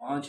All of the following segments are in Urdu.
5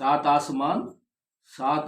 7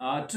8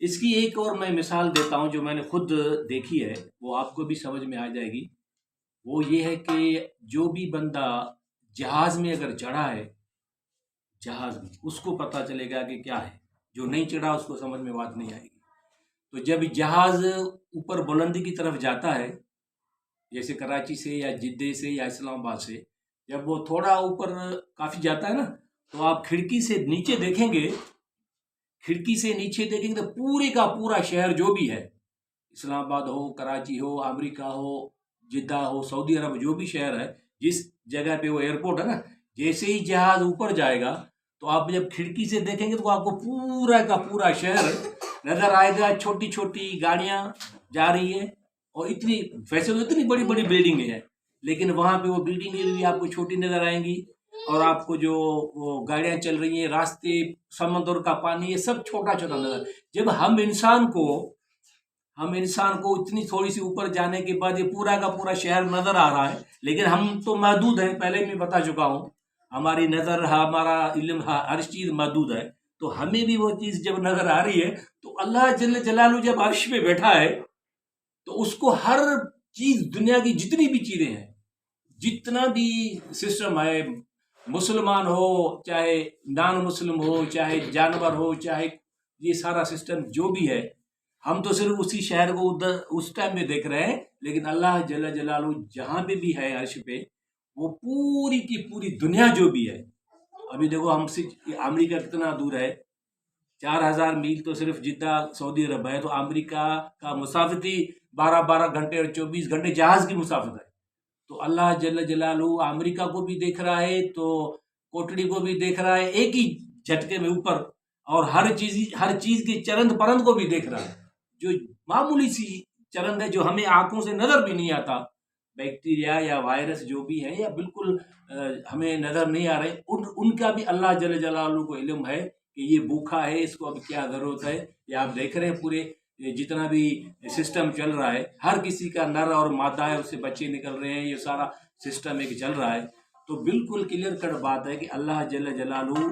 اس کی ایک اور میں مثال دیتا ہوں جو میں نے خود دیکھی ہے، وہ آپ کو بھی سمجھ میں آ جائے گی۔ وہ یہ ہے کہ جو بھی بندہ جہاز میں اگر چڑھا ہے، جہاز میں، اس کو پتہ چلے گا کہ کیا ہے، جو نہیں چڑھا اس کو سمجھ میں بات نہیں آئے گی۔ تو جب جہاز اوپر بلندی کی طرف جاتا ہے، جیسے کراچی سے یا جدے سے یا اسلام آباد سے، جب وہ تھوڑا اوپر کافی جاتا ہے نا، تو آپ کھڑکی سے نیچے دیکھیں گے، تو پورے کا پورا شہر جو بھی ہے، اسلام آباد ہو، کراچی ہو، امریکہ ہو، جدہ ہو، سعودی عرب، جو بھی شہر ہے، جس جگہ پہ وہ ایئرپورٹ ہے نا، جیسے ہی جہاز اوپر جائے گا تو آپ جب کھڑکی سے دیکھیں گے تو آپ کو پورا کا پورا شہر نظر آئے گا۔ چھوٹی چھوٹی گاڑیاں جا رہی ہیں، اور ویسے تو اتنی بڑی بڑی بلڈنگیں ہیں، لیکن وہاں پہ وہ بلڈنگیں بھی آپ کو چھوٹی نظر آئیں گی، اور آپ کو جو وہ گاڑیاں چل رہی ہیں، راستے، سمندر کا پانی، یہ سب چھوٹا چھوٹا نظر۔ جب ہم انسان کو اتنی تھوڑی سی اوپر جانے کے بعد یہ پورا کا پورا شہر نظر آ رہا ہے، لیکن ہم تو محدود ہیں، پہلے میں بتا چکا ہوں، ہماری نظر، ہمارا علم، ہر چیز محدود ہے۔ تو ہمیں بھی وہ چیز جب نظر آ رہی ہے، تو اللہ جل جلالہ جب عرش پہ بیٹھا ہے تو اس کو ہر چیز، دنیا کی جتنی بھی چیزیں ہیں، جتنا بھی سسٹم ہے، مسلمان ہو چاہے نان مسلم ہو، چاہے جانور ہو، چاہے یہ سارا سسٹم جو بھی ہے، ہم تو صرف اسی شہر کو ادھر اس ٹائم میں دیکھ رہے ہیں، لیکن اللہ جل جلالہ جہاں پہ بھی ہے عرش پہ، وہ پوری کی پوری دنیا جو بھی ہے۔ ابھی دیکھو ہم سے امریکہ کتنا دور ہے، 4000 میل تو صرف جدہ سعودی عرب ہے، تو امریکہ کا مسافت ہی 12 12 گھنٹے اور 24 گھنٹے جہاز کی مسافت ہے۔ تو اللہ جل جلالہ امریکہ کو بھی دیکھ رہا ہے، تو کوٹڑی کو بھی دیکھ رہا ہے ایک ہی جھٹکے میں اوپر، اور ہر چیز کی چرند پرند کو بھی دیکھ رہا ہے۔ جو معمولی سی چرند ہے جو ہمیں آنکھوں سے نظر بھی نہیں آتا، بیکٹیریا یا وائرس جو بھی ہے، یا بالکل ہمیں نظر نہیں آ رہے، ان کا بھی اللہ جل جلالہ کو علم ہے کہ یہ بھوکا ہے، اس کو اب کیا ضرورت ہے۔ یہ آپ دیکھ رہے ہیں پورے جتنا بھی سسٹم چل رہا ہے، ہر کسی کا نر اور مادہ ہے، اس سے بچے نکل رہے ہیں، یہ سارا سسٹم ایک چل رہا ہے۔ تو بالکل کلیئر کٹ بات ہے کہ اللہ جل جلالہ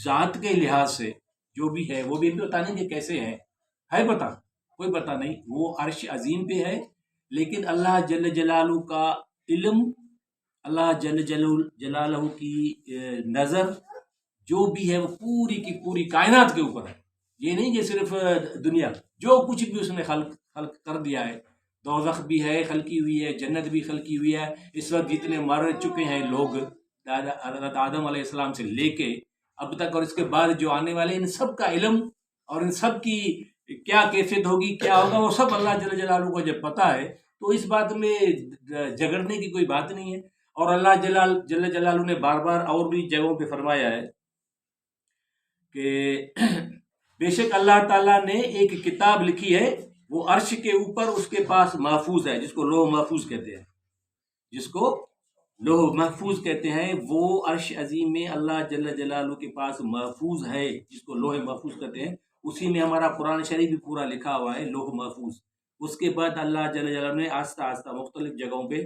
ذات کے لحاظ سے جو بھی ہے، وہ بھی پتہ نہیں کہ کیسے ہے پتہ، کوئی پتہ نہیں، وہ عرش عظیم پہ ہے، لیکن اللہ جل جلالہ کا علم، اللہ جل جلالہ کی نظر جو بھی ہے، وہ پوری کی پوری کائنات کے اوپر ہے۔ یہ نہیں کہ صرف دنیا، جو کچھ بھی اس نے خلق کر دیا ہے، دوزخ بھی ہے خلقی ہوئی ہے، جنت بھی خلقی ہوئی ہے۔ اس وقت جتنے مر چکے ہیں لوگ، حضرت آدم علیہ السلام سے لے کے اب تک، اور اس کے بعد جو آنے والے، ان سب کا علم اور ان سب کی کیا کیفیت ہوگی، کیا ہوگا، وہ سب اللہ جل جلالہ کو جب پتہ ہے، تو اس بات میں جھگڑنے کی کوئی بات نہیں ہے۔ اور اللہ جل جلالہ نے بار بار اور بھی جگہوں پہ فرمایا ہے کہ بے شک اللہ تعالیٰ نے ایک کتاب لکھی ہے، وہ عرش کے اوپر اس کے پاس محفوظ ہے، جس کو لوح محفوظ کہتے ہیں، وہ عرش عظیم میں اللہ جل جلالہ کے پاس محفوظ ہے، جس کو لوح محفوظ کہتے ہیں۔ اسی میں ہمارا قرآن شریف بھی پورا لکھا ہوا ہے، لوح محفوظ۔ اس کے بعد اللہ جل جلالہ نے آہستہ آہستہ مختلف جگہوں پہ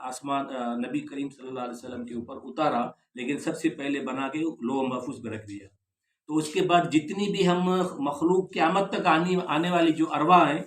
آسمان نبی کریم صلی اللہ علیہ وسلم کے اوپر اتارا، لیکن سب سے پہلے بنا کے لوح محفوظ پہ رکھ دیا۔ تو اس کے بعد جتنی بھی ہم مخلوق قیامت تک آنے والی جو ارواح ہیں،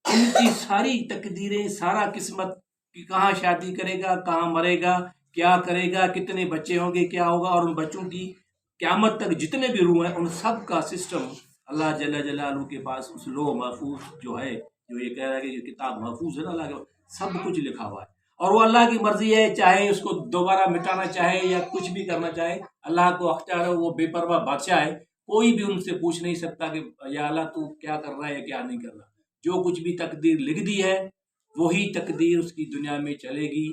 ان کی ساری تقدیریں، سارا قسمت، کہ کہاں شادی کرے گا، کہاں مرے گا، کیا کرے گا، کتنے بچے ہوں گے، کیا ہوگا، اور ان بچوں کی قیامت تک جتنے بھی روح ہیں، ان سب کا سسٹم اللہ جل جلالہ کے پاس اس لوح محفوظ جو ہے، جو یہ کہہ رہا ہے کہ جو کتاب محفوظ ہے نا اللہ کے، سب کچھ لکھا ہوا ہے۔ اور وہ اللہ کی مرضی ہے، چاہے اس کو دوبارہ مٹانا چاہے یا کچھ بھی کرنا چاہے، اللہ کو اختیار ہے، وہ بے پرواہ بادشاہ ہے۔ کوئی بھی ان سے پوچھ نہیں سکتا کہ یا اللہ تو کیا کر رہا ہے یا کیا نہیں کر رہا۔ جو کچھ بھی تقدیر لکھ دی ہے، وہی تقدیر اس کی دنیا میں چلے گی۔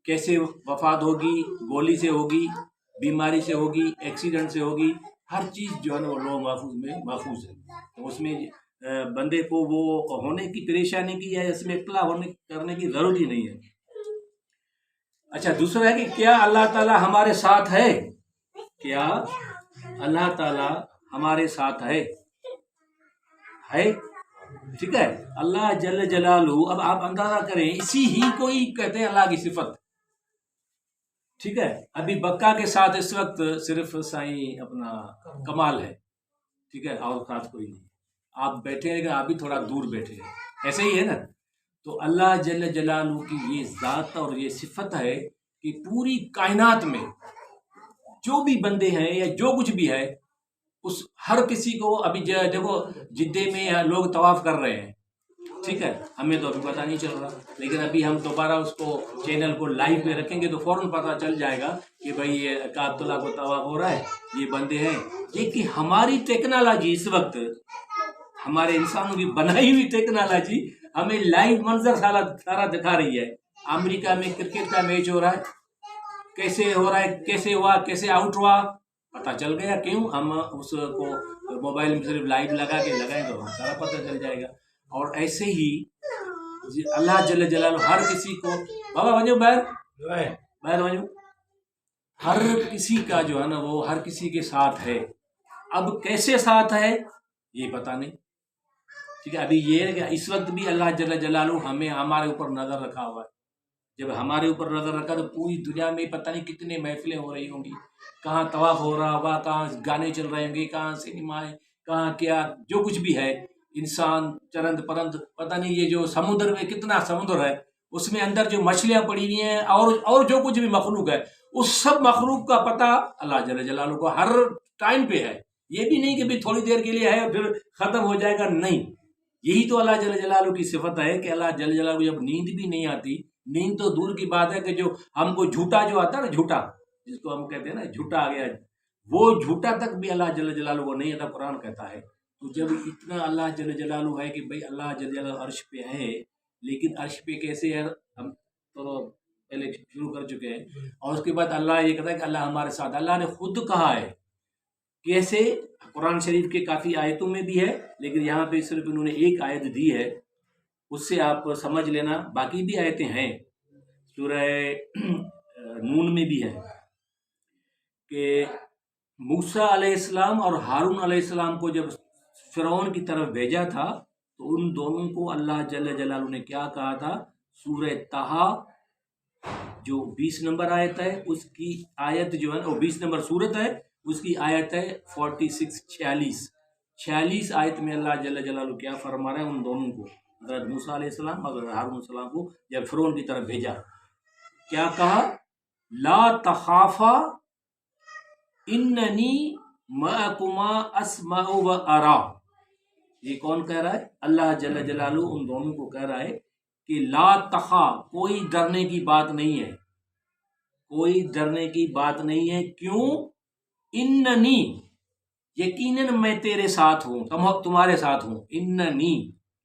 کیسے وفات ہوگی، گولی سے ہوگی، بیماری سے ہوگی، ایکسیڈنٹ سے ہوگی، ہر چیز جو ہے نا وہ لوح محفوظ میں محفوظ ہے۔ تو اس میں بندے کو وہ ہونے کی پریشانی کی یا اس میں اطلاع کرنے کی ضرورت ہی نہیں ہے۔ اچھا، دوسرا ہے کہ کیا اللہ تعالیٰ ہمارے ساتھ ہے؟ کیا اللہ تعالیٰ ہمارے ساتھ ہے؟ ٹھیک ہے، اللہ جل جلالہ، اب آپ اندازہ کریں، اسی ہی کو ہی کہتے ہیں اللہ کی صفت۔ ٹھیک ہے، ابھی بکا کے ساتھ اس وقت صرف سائیں اپنا کمال ہے، ٹھیک ہے، اور ساتھ کوئی نہیں۔ آپ بیٹھے ہیں لیکن آپ بھی تھوڑا دور بیٹھے ہیں، ایسے ہی ہے نا. تو اللہ جل جلالہ کی یہ ذات اور یہ صفت ہے کہ پوری کائنات میں جو بھی بندے ہیں یا جو کچھ بھی ہے اس ہر کسی کو ابھی دیکھو جدے میں لوگ طواف کر رہے ہیں، ٹھیک ہے، ہمیں تو ابھی پتہ نہیں چل رہا، لیکن ابھی ہم دوبارہ اس کو چینل کو لائیو پہ رکھیں گے تو فوراً پتہ چل جائے گا کہ بھائی یہ کعبۃ اللہ کو طواف ہو رہا ہے، یہ بندے ہیں. یہ کہ ہماری ٹیکنالوجی اس وقت، ہمارے انسانوں کی بنائی ہوئی ٹیکنالوجی ہمیں لائیو منظر سارا دکھا رہی ہے. امریکہ میں کرکٹ کا میچ ہو رہا ہے، کیسے ہو رہا ہے، کیسے ہوا، کیسے آؤٹ ہوا، پتہ چل گیا. کیوں؟ ہم اس کو موبائل میں صرف لائٹ لگا کے لگائیں تو ہم سارا پتہ چل جائے گا. اور ایسے ہی اللہ جل جلالہ ہر کسی کو، بابا وجو باہر وجو، ہر کسی کا جو ہے نا وہ ہر کسی کے ساتھ ہے. اب کیسے ساتھ ہے یہ پتہ نہیں، ٹھیک ہے. ابھی یہ ہے کہ اس وقت بھی اللہ جل جلالہ ہمیں ہمارے اوپر نظر رکھا ہوا ہے. جب ہمارے اوپر نظر رکھا تو پوری دنیا میں پتہ نہیں کتنے محفلیں ہو رہی ہوں گی، کہاں طواف ہو رہا ہوگا، کہاں گانے چل رہے ہوں گے، کہاں سنیما ہے، کہاں کیا جو کچھ بھی ہے. انسان چرند پرند، پتہ نہیں یہ جو سمندر میں کتنا سمندر ہے اس میں اندر جو مچھلیاں پڑی ہوئی ہیں اور جو کچھ بھی مخلوق ہے اس سب مخلوق کا پتہ اللہ جل جلالہ کو ہر ٹائم پہ ہے. یہ بھی نہیں کہ بھی تھوڑی دیر کے لیے ہے پھر ختم ہو جائے گا، نہیں. یہی تو اللہ جل جلالہ کی صفت ہے کہ اللہ جل جلالہ کو جب نیند بھی نہیں آتی، نیند تو دور کی بات ہے کہ جو ہم کو جھوٹا جو آتا ہے نا، جھوٹا جس کو ہم کہتے ہیں نا جھوٹا آ گیا، وہ جھوٹا تک بھی اللہ جل جلالہ کو نہیں آتا. قرآن کہتا ہے. تو جب اتنا اللہ جل جلالہ ہے کہ بھئی اللہ جل جلالہ عرش پہ ہے، لیکن عرش پہ کیسے ہے ہم تو پہلے شروع کر چکے ہیں. اور اس کے بعد اللہ یہ کہتا ہے کہ اللہ ہمارے ساتھ. اللہ نے خود کہا ہے کیسے؟ قرآن شریف کے کافی آیتوں میں بھی ہے، لیکن یہاں پہ صرف انہوں نے ایک آیت دی ہے، اس سے آپ سمجھ لینا. باقی بھی آیتیں ہیں، سورہ نون میں بھی ہے کہ موسیٰ علیہ السلام اور ہارون علیہ السلام کو جب فرعون کی طرف بھیجا تھا تو ان دونوں کو اللہ جل جلالہ نے کیا کہا تھا؟ سورہ طٰہٰ جو 20 نمبر آیت ہے اس کی آیت جو ہے وہ 20 نمبر سورت ہے، اس کی آیت ہے 46 آیت میں اللہ جل جلالہ کیا فرما رہے ہیں ان دونوں کو، حضرت موسیٰ علیہ السلام اور ہارون علیہ السلام کو جب فرعون کی طرف بھیجا کیا کہا؟ لا تخافا اننی معکما اسمع و ارا. یہ کون کہہ رہا ہے؟ اللہ جل جلالہ ان دونوں کو کہہ رہا ہے کہ لا تخا، کوئی ڈرنے کی بات نہیں ہے، کوئی ڈرنے کی بات نہیں ہے. کیوں؟ اننی، یقیناً میں تیرے ساتھ ہوں، تمہارے ساتھ ہوں. اننی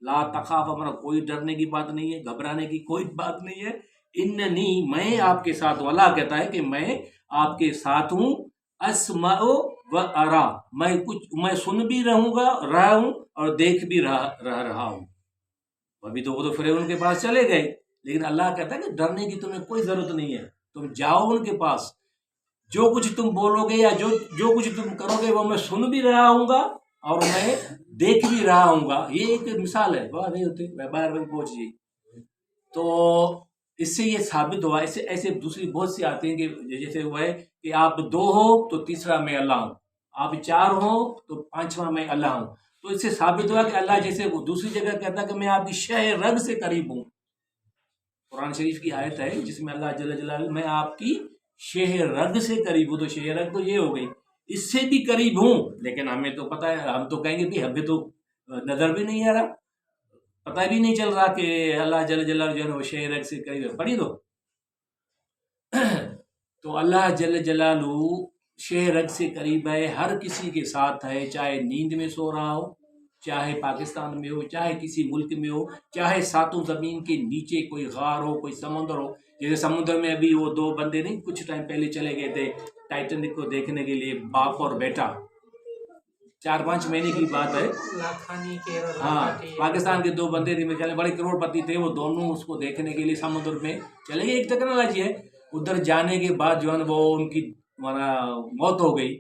لا تخاف، ہمارا کوئی ڈرنے کی بات نہیں ہے، گھبرانے کی کوئی بات نہیں ہے. اننی، میں آپ کے ساتھ ہوں. اللہ کہتا ہے کہ میں آپ کے ساتھ ہوں. اسمع و ارا، میں سن بھی رہا ہوں اور دیکھ بھی رہا ہوں. ابھی تو وہ تو فرعون کے پاس چلے گئے، لیکن اللہ کہتا ہے کہ ڈرنے کی تمہیں کوئی ضرورت نہیں ہے. تم جاؤ ان کے پاس، جو کچھ تم بولو گے یا جو کچھ تم کرو گے وہ میں سن بھی رہا ہوں گا اور میں دیکھ بھی رہا ہوں گا. یہ ایک مثال ہے، بات نہیں ہوتی باہر پہنچ جی. تو اس سے یہ ثابت ہوا. ایسے دوسری بہت سی آتے ہیں کہ جیسے وہ ہے کہ آپ 2 ہو تو تیسرا میں اللہ ہوں، آپ 4 ہو تو 5واں میں اللہ ہوں. تو اس سے ثابت ہوا کہ اللہ جیسے وہ دوسری جگہ کہتا ہے کہ میں آپ کی شہ رگ سے قریب ہوں. قرآن شریف کی آیت ہے جس میں اللہ جل جلالہ میں آپ کی شہ رگ سے قریب ہوں. تو شہ رگ تو یہ ہو گئی، اس سے بھی قریب ہوں. لیکن ہمیں تو پتہ ہے، ہم تو کہیں گے بھی ہمیں تو نظر بھی نہیں آ رہا، پتہ بھی نہیں چل رہا کہ اللہ جل جلالہ جو ہے وہ شہ رگ سے قریب ہے. پڑھی دو. تو اللہ جل جلالہ شہ رگ سے قریب ہے، ہر کسی کے ساتھ ہے، چاہے نیند میں سو رہا ہو، چاہے پاکستان میں ہو، چاہے کسی ملک میں ہو، چاہے ساتوں زمین کے نیچے کوئی غار ہو، کوئی سمندر ہو. جیسے سمندر میں ابھی وہ 2 بندے نہیں کچھ ٹائم پہلے چلے گئے تھے ٹائٹینک کو دیکھنے کے لیے، باپ اور بیٹا، 4-5 مہینے کی بات ہے. ہاں، پاکستان کے 2 بندے تھے، میرے خیال میں بڑے کروڑ پتی تھے، وہ دونوں اس کو دیکھنے کے لیے سمندر میں چلے گئے. ایک ٹیکنالوجی ہے، ادھر جانے کے بعد جو ہے وہ ان کی موت ہو گئی.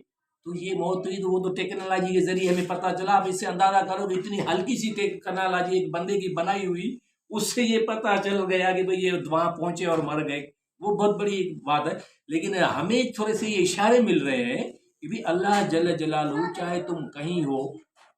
تو یہ موت ہوئی تو وہ تو ٹیکنالوجی کے ذریعے ہمیں پتہ چلا. اب اس سے اندازہ کرو کہ اتنی ہلکی سی ٹیکنالوجی ایک بندے کی بنائی ہوئی، اس سے یہ پتہ چل گیا کہ بھئی یہ وہاں پہنچے اور مر گئے. وہ بہت بڑی ایک بات ہے. لیکن ہمیں تھوڑے سے یہ اشارے مل رہے ہیں کہ بھی اللہ جل جلالہ چاہے تم کہیں ہو،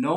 9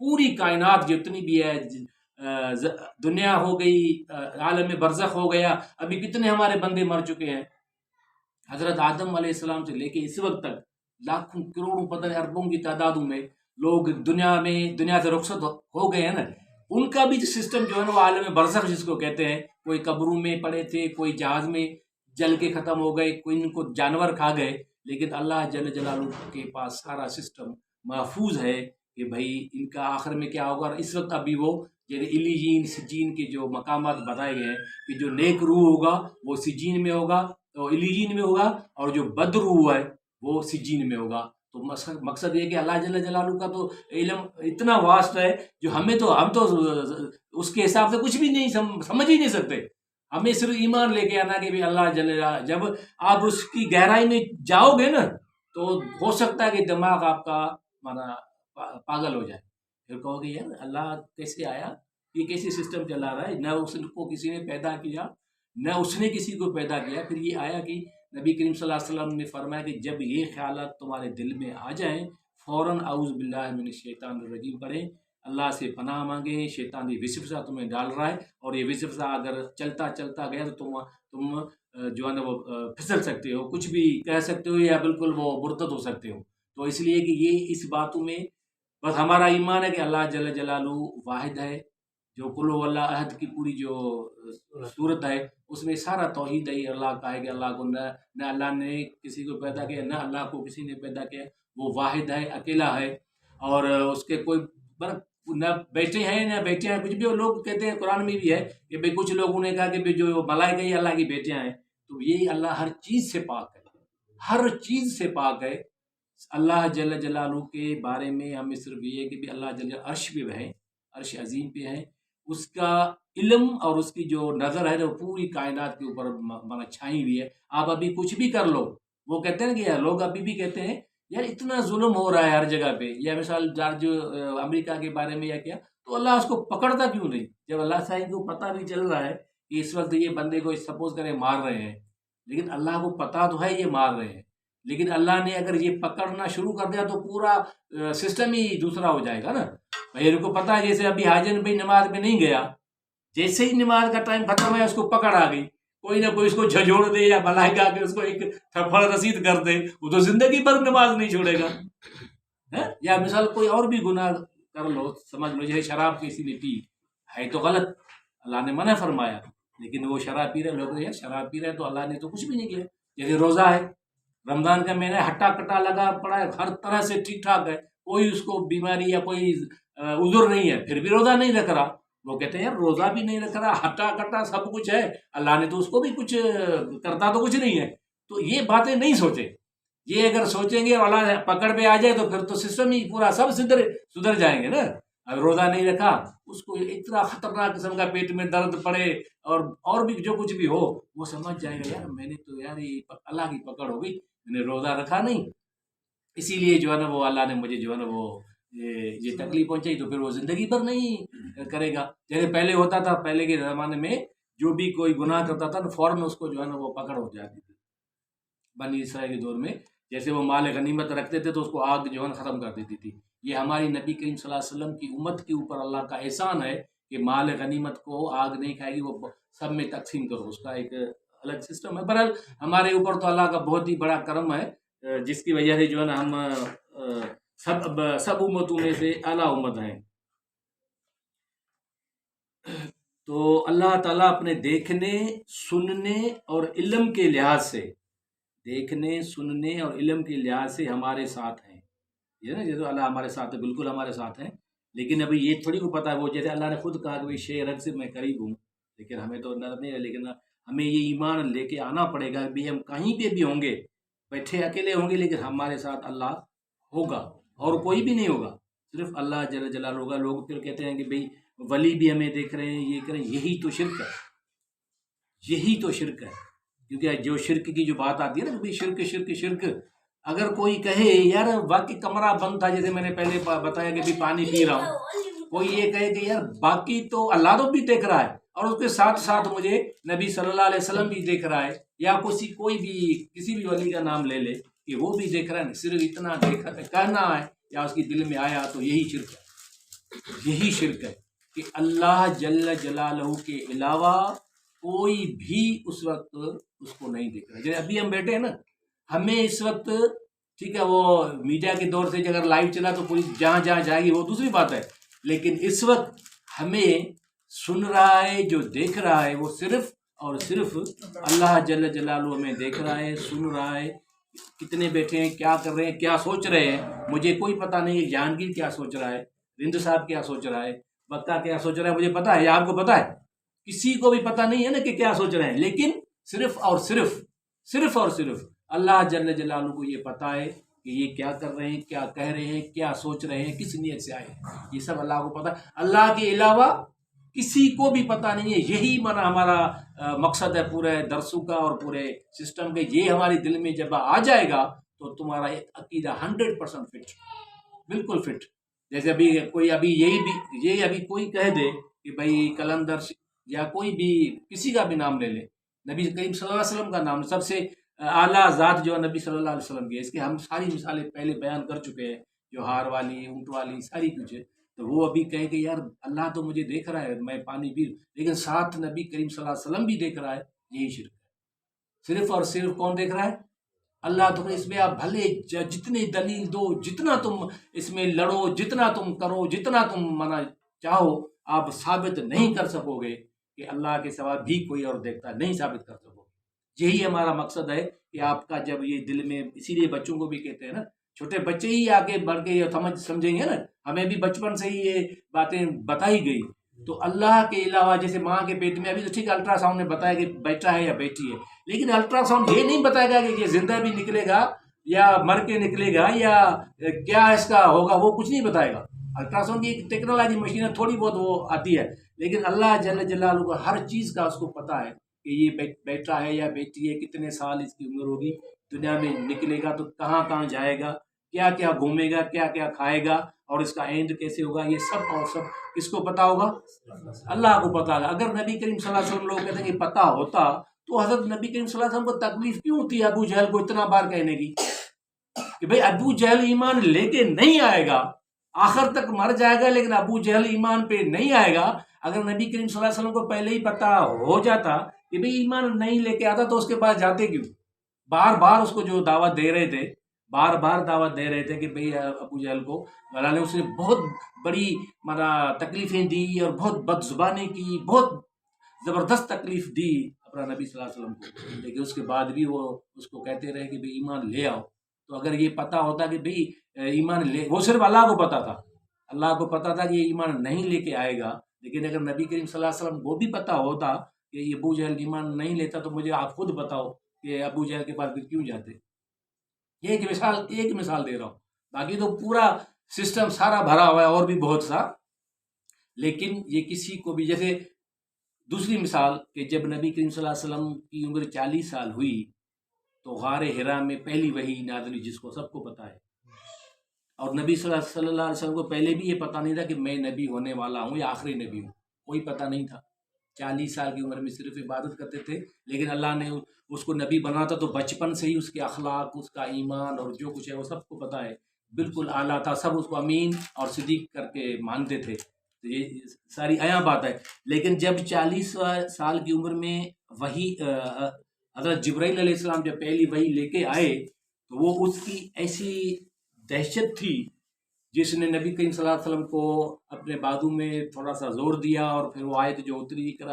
پوری کائنات جتنی بھی ہے، دنیا ہو گئی، عالم برزخ ہو گیا، ابھی کتنے ہمارے بندے مر چکے ہیں حضرت آدم علیہ السلام سے لے کے اس وقت تک، لاکھوں کروڑوں پتہ نہیں اربوں کی تعدادوں میں لوگ دنیا سے رخصت ہو گئے ہیں نا. ان کا بھی سسٹم جو ہے نا وہ عالم برزخ جس کو کہتے ہیں، کوئی قبروں میں پڑے تھے، کوئی جہاز میں جل کے ختم ہو گئے، کوئی ان کو جانور کھا گئے، لیکن اللہ جل جلالہ کے پاس سارا سسٹم محفوظ ہے کہ بھائی ان کا آخر میں کیا ہوگا. اور اس وقت ابھی وہ علیین سجین کے جو مقامات بتائے گئے ہیں کہ جو نیک روح ہوگا وہ سجین میں ہوگا، تو علیین میں ہوگا، اور جو بد روح ہے وہ سجین میں ہوگا. تو مقصد یہ کہ اللہ جل جلالہ کا تو علم اتنا واسط ہے جو ہم تو اس کے حساب سے کچھ بھی نہیں سمجھ ہی نہیں سکتے. ہمیں صرف ایمان لے کے آنا کہ بھی اللہ جل جلالہ، جب آپ اس کی گہرائی میں جاؤ گے نا تو ہو سکتا ہے کہ دماغ آپ کا مانا پاگل ہو جائے. پھر کہو گے یار اللہ کیسے آیا، یہ کیسے سسٹم چلا رہا ہے، نہ اس کو کسی نے پیدا کیا نہ اس نے کسی کو پیدا کیا. پھر یہ آیا کہ نبی کریم صلی اللہ علیہ وسلم نے فرمایا کہ جب یہ خیالات تمہارے دل میں آ جائیں فوراً اعوذ باللہ من الشیطان الرجیم پڑھیں، اللہ سے پناہ مانگیں. شیطان یہ وسوسہ تمہیں ڈال رہا ہے، اور یہ وسوسہ اگر چلتا چلتا گیا تو تم جو ہے نا وہ پھسل سکتے ہو، کچھ بھی کہہ سکتے ہو، یا بالکل وہ مرتد ہو سکتے ہو. تو اس لیے کہ یہ اس باتوں میں بس ہمارا ایمان ہے کہ اللہ جل جلالہ واحد ہے. جو قل هو اللہ عہد کی پوری جو صورت ہے اس میں سارا توحید ہے. اللہ کا ہے کہ اللہ کو نہ اللہ نے کسی کو پیدا کیا، نہ اللہ کو کسی نے پیدا کیا. وہ واحد ہے، اکیلا ہے، اور اس کے کوئی نہ بیٹے ہیں نہ بیٹے ہیں. کچھ بھی لوگ کہتے ہیں، قرآن میں بھی ہے کہ بھئی کچھ لوگوں نے کہا کہ جو ملائکہ ہی اللہ کی بیٹیاں ہیں. تو یہ اللہ ہر چیز سے پاک ہے، ہر چیز سے پاک ہے. اللہ جل جلالہ کے بارے میں ہمیں صرف یہ ہے کہ بھی اللہ جل جلالہ عرش پہ ہے، عرش عظیم پہ ہے. اس کا علم اور اس کی جو نظر ہے وہ پوری کائنات کے اوپر چھائی ہوئی ہے. آپ ابھی کچھ بھی کر لو، وہ کہتے ہیں کہ لوگ ابھی بھی کہتے ہیں یار اتنا ظلم ہو رہا ہے ہر جگہ پہ. یا مثال جو امریکہ کے بارے میں یا کیا، تو اللہ اس کو پکڑتا کیوں نہیں؟ جب اللہ صاحب کو پتہ بھی چل رہا ہے کہ اس وقت یہ بندے کو سپوز کریں مار رہے ہیں، لیکن اللہ کو پتہ تو ہے یہ مار رہے ہیں، لیکن اللہ نے اگر یہ پکڑنا شروع کر دیا تو پورا سسٹم ہی دوسرا ہو جائے گا نا. بھائی کو پتا ہے، جیسے ابھی حاجن بھائی نماز میں نہیں گیا، جیسے ہی نماز کا ٹائم ختم ہوا اس کو پکڑ آ گئی، کوئی نہ کوئی اس کو جھجھوڑ دے یا ملائکہ کے اس کو ایک تھپڑ رسید کر دے، وہ تو زندگی بھر نماز نہیں چھوڑے گا. یا مثال کوئی اور بھی گناہ کر لو، سمجھ لو جیسے شراب کسی نے پی ہے تو غلط، اللہ نے منع فرمایا، لیکن وہ شراب پی رہے لوگ یار شراب پی رہے تو اللہ نے تو کچھ بھی نہیں کیا. جیسے روزہ ہے، رمضان کا مہینہ ہٹا کٹا لگا پڑا ہے، ہر طرح سے ٹھیک ٹھاک ہے، کوئی اس کو بیماری یا کوئی عذر نہیں ہے، پھر بھی روزہ نہیں رکھ رہا. وہ کہتے ہیں یار روزہ بھی نہیں رکھ رہا، ہٹا کٹا سب کچھ ہے، اللہ نے تو اس کو بھی کچھ کرتا تو کچھ نہیں ہے. تو یہ باتیں نہیں سوچے. یہ اگر سوچیں گے اور اللہ پکڑ پہ آ جائے تو پھر تو سسٹم ہی پورا سب سدھر جائیں گے نا. اگر روزہ نہیں رکھا، اس کو اتنا خطرناک قسم کا پیٹ میں درد پڑے اور بھی جو کچھ بھی ہو، وہ سمجھ جائے گا یار میں نے تو یار یہ اللہ کی پکڑ ہو گئی، میں نے روزہ رکھا نہیں، اسی لیے جو ہے نا وہ اللہ نے مجھے جو ہے نا وہ یہ تکلیف پہنچائی. تو پھر وہ زندگی بھر نہیں کرے گا. جیسے پہلے ہوتا تھا، پہلے کے زمانے میں جو بھی کوئی گناہ کرتا تھا نا فوراً اس کو جو ہے نا وہ پکڑ ہو جاتی تھی. بنی اسرائیل کے دور میں جیسے وہ مال غنیمت رکھتے تھے تو اس کو آگ جو ہے نا ختم کر دیتی تھی. یہ ہماری نبی کریم صلی اللہ علیہ وسلم کی امت کے اوپر اللہ کا احسان ہے کہ مال غنیمت کو آگ نہیں کھائے گی، وہ سب میں تقسیم کرو، اس کا ایک الگ سسٹم ہے. بہرحال ہمارے اوپر تو اللہ کا بہت ہی بڑا کرم ہے، جس کی وجہ سے جو ہے نا ہم سب امتوں میں سے اعلیٰ امت ہیں. تو اللہ تعالیٰ اپنے دیکھنے، سننے اور علم کے لحاظ سے، دیکھنے، سننے اور علم کے لحاظ سے ہمارے ساتھ ہیں. یہ نا جیسے اللہ ہمارے ساتھ ہے، بالکل ہمارے ساتھ ہیں، لیکن ابھی یہ تھوڑی کو پتہ ہے. وہ جیسے اللہ نے خود کہا کہ شے رگ سے میں قریب ہوں، لیکن ہمیں تو نظر نہیں ہے. لیکن ہمیں یہ ایمان لے کے آنا پڑے گا کہ ہم کہیں پہ بھی ہوں گے، بیٹھے اکیلے ہوں گے، لیکن ہمارے ساتھ اللہ ہوگا اور کوئی بھی نہیں ہوگا، صرف اللہ جل جلالہ ہوگا. لوگ پھر کہتے ہیں کہ بھئی ولی بھی ہمیں دیکھ رہے ہیں، یہ کریں، یہی تو شرک ہے، یہی تو شرک ہے. کیونکہ جو شرک کی جو بات آتی ہے نا کہ شرک شرک شرک، اگر کوئی کہے یار باقی کمرہ بند تھا، جیسے میں نے پہلے بتایا کہ بھی پانی پی رہا ہوں، کوئی یہ کہے کہ یار باقی تو اللہ تو بھی دیکھ رہا ہے اور اس کے ساتھ ساتھ مجھے نبی صلی اللہ علیہ وسلم بھی دیکھ رہا ہے، یا کوئی بھی کسی بھی ولی کا نام لے لے کہ وہ بھی دیکھ رہا ہے، صرف اتنا کہنا ہے یا اس کی دل میں آیا تو یہی شرک ہے. یہی شرک ہے کہ اللہ جل جلالہ کے علاوہ کوئی بھی اس وقت اس کو نہیں دیکھ رہا. جیسے ابھی ہم بیٹھے ہیں نا, ہمیں اس وقت ٹھیک ہے وہ میڈیا کے دور سے اگر لائیو چلا تو پوری جہاں جہاں جائے گی وہ دوسری بات ہے, لیکن اس وقت ہمیں سن رہا ہے, جو دیکھ رہا ہے وہ صرف اور صرف اللہ جل جلالہ ہمیں دیکھ رہا ہے, سن رہا ہے. کتنے بیٹھے ہیں, کیا کر رہے ہیں, کیا سوچ رہے ہیں, مجھے کوئی پتہ نہیں ہے. جہانگیر کیا سوچ رہا ہے, رند صاحب کیا سوچ رہا ہے, بکا کیا سوچ رہا ہے, مجھے پتا ہے یا آپ کو پتا ہے؟ کسی کو بھی پتہ نہیں ہے نا کہ کیا سوچ رہے ہیں, لیکن صرف اور صرف اللہ جل جلالہ کو یہ پتا ہے کہ یہ کیا کر رہے ہیں, کیا کہہ رہے ہیں, کیا سوچ رہے ہیں, کس نیت سے آئے ہیں. یہ سب اللہ کو پتا ہے. اللہ کے علاوہ کسی کو بھی پتہ نہیں ہے. یہی ہمارا مقصد ہے پورے درسوں کا اور پورے سسٹم کا. یہ ہمارے دل میں جب آ جائے گا تو تمہارا ایک عقیدہ 100% فٹ, بالکل فٹ. جیسے ابھی کوئی کہہ دے کہ بھائی کلندر یا کوئی بھی کسی کا بھی نام لے لے, نبی کریم صلی اللہ علیہ وسلم کا نام, سب سے اعلیٰ ذات جو نبی صلی اللہ علیہ وسلم کی ہے. اس کے ہم ساری مثالیں پہلے بیان کر چکے ہیں, جو ہار والی, اونٹ والی, ساری کچھ ہے. تو وہ ابھی کہے کہ یار اللہ تو مجھے دیکھ رہا ہے, میں پانی پی, لیکن ساتھ نبی کریم صلی اللہ علیہ وسلم بھی دیکھ رہا ہے. یہی شرک ہے. صرف اور صرف کون دیکھ رہا ہے؟ اللہ. تو اس میں آپ بھلے جتنے دلیل دو, جتنا تم اس میں لڑو, جتنا تم کرو, جتنا تم چاہو, آپ ثابت نہیں کر سکو گے کہ اللہ کے سوا بھی کوئی اور دیکھتا ہے. نہیں ثابت کر سکو گے. یہی ہمارا مقصد ہے کہ آپ کا جب یہ دل میں, اسی لیے بچوں کو بھی کہتے ہیں نا, چھوٹے بچے ہی آگے بڑھ کے یہ سمجھیں گے نا. ہمیں بھی بچپن سے ہی یہ باتیں بتائی گئی. تو اللہ کے علاوہ جیسے ماں کے پیٹ میں, ابھی تو ٹھیک الٹرا ساؤنڈ نے بتایا کہ بیٹا ہے یا بیٹی ہے, لیکن الٹرا ساؤنڈ یہ نہیں بتائے گا کہ یہ زندہ بھی نکلے گا یا مر کے نکلے گا یا کیا اس کا ہوگا, وہ کچھ نہیں بتائے گا. الٹرا ساؤنڈ کی ایک ٹیکنالوجی مشین ہے, تھوڑی بہت وہ آتی ہے, لیکن اللہ جل جلالہ کو ہر چیز کا اس کو پتا ہے کہ یہ بیٹا ہے یا بیٹی ہے, کتنے سال اس کی عمر ہوگی, دنیا میں نکلے گا تو کہاں کہاں جائے گا, کیا کیا گھومے گا, کیا کیا کھائے گا, اور اس کا اینڈ کیسے ہوگا. یہ سب اور سب کس کو پتا ہوگا؟ اللہ کو پتا ہوگا. اگر نبی کریم صلی اللہ علیہ وسلم لوگ کہتے ہیں کہ پتا ہوتا تو حضرت نبی کریم صلی اللہ علیہ وسلم کو تکلیف کیوں تھی ابو جہل کو اتنا بار کہنے کی کہ بھئی ابو جہل ایمان لے کے نہیں آئے گا, آخر تک مر جائے گا لیکن ابو جہل ایمان پہ نہیں آئے گا. اگر نبی کریم صلی اللہ علیہ وسلم کو پہلے ہی پتا ہو جاتا کہ بھئی ایمان نہیں لے کے آتا تو اس کے پاس جاتے کیوں؟ بار بار اس کو جو دعوت دے رہے تھے, بار بار دعوت دے رہے تھے کہ بھئی ابو جہل کو نے اس نے بہت بڑی تکلیفیں دی اور بہت بد زبانی کی, بہت زبردست تکلیف دی اپنا نبی صلی اللہ علیہ وسلم کو, لیکن اس کے بعد بھی وہ اس کو کہتے رہے کہ بھئی ایمان لے آؤ. تو اگر یہ پتا ہوتا کہ بھئی ایمان لے, وہ صرف اللہ کو پتا تھا, اللہ کو پتا تھا کہ یہ ایمان نہیں لے کے آئے گا, لیکن اگر نبی کریم صلی اللہ علیہ وسلم کو بھی پتا ہوتا کہ یہ ابو جہل ایمان نہیں لیتا تو مجھے آپ خود بتاؤ کہ ابو جہل کے پاس کیوں جاتے. یہ ایک مثال دے رہا ہوں, باقی تو پورا سسٹم سارا بھرا ہوا ہے اور بھی بہت سا, لیکن یہ کسی کو بھی. جیسے دوسری مثال کہ جب نبی کریم صلی اللہ علیہ وسلم کی عمر 40 سال ہوئی تو غار حرا میں پہلی وحی نازل ہوئی, جس کو سب کو پتا ہے. اور نبی صلی اللہ علیہ وسلم کو پہلے بھی یہ پتا نہیں تھا کہ میں نبی ہونے والا ہوں یا آخری نبی ہوں, کوئی پتا نہیں تھا. 40 سال کی عمر میں صرف عبادت کرتے تھے, لیکن اللہ نے اس کو نبی بنا تھا تو بچپن سے ہی اس کے اخلاق, اس کا ایمان اور جو کچھ ہے وہ سب کو پتا ہے, بالکل اعلیٰ تھا. سب اس کو امین اور صدیق کر کے مانتے تھے. تو یہ ساری عیاں بات ہے. لیکن جب 40 سال کی عمر میں وحی حضرت جبرائیل علیہ السلام جب پہلی وحی لے کے آئے تو وہ اس کی ایسی دہشت تھی جس نے نبی کریم صلی اللہ علیہ وسلم کو اپنے بازو میں تھوڑا سا زور دیا, اور پھر وہ آیت جو اتری